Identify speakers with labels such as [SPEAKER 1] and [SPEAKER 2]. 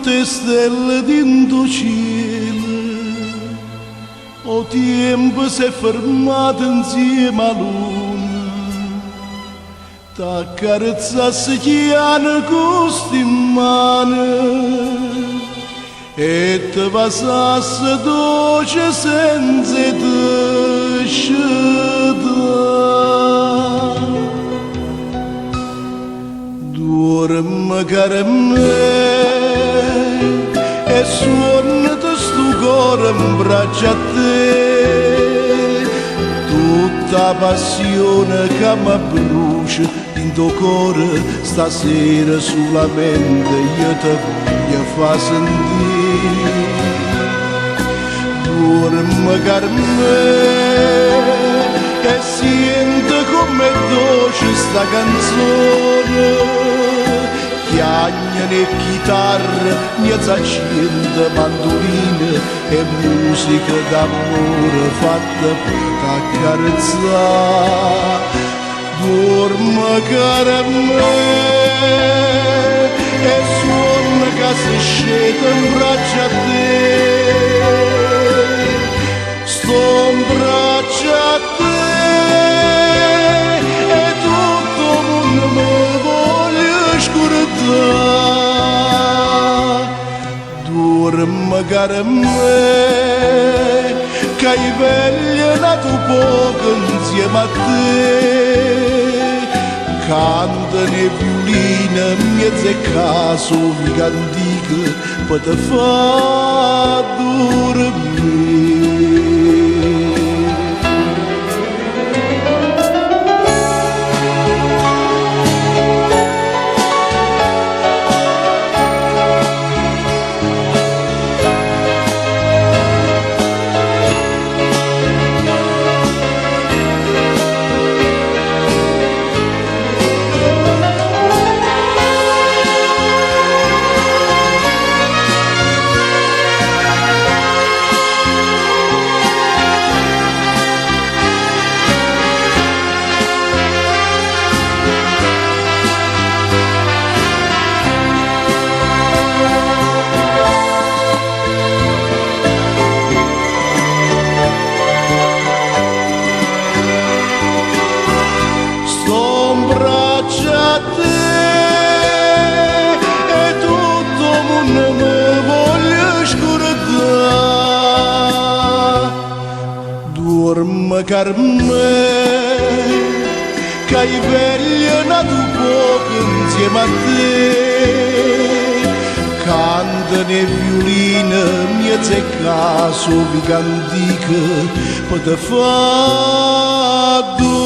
[SPEAKER 1] tutte stelle dentro cielo, o tempo si è fermato insieme a luna, t'accarezzasse chiano costi in mano e ti passasse dolce senza te scegliere. Dormi cara me e suonati sto cuore in braccio a te, tutta passione che mi brucia in tuo cuore stasera solamente io ti voglio far sentire. Dormi cara me e senti come dolce sta canzone, piagna e chitarra, mezza accende mandoline e musica d'amore fatta per accarezzare. Dormi cara me e suona che si scende in braccio a te, sto in braccio a te e tutto il mondo mi voglia scordare. Dormi cara me che hai vegliato poco insieme a te, cantano e violina mezzo e caso mi cantica per te far dormire. Dormi cara me che hai vegliato poco insieme a te, cantano e violina mezzo e caso vi cantica per te far dormire.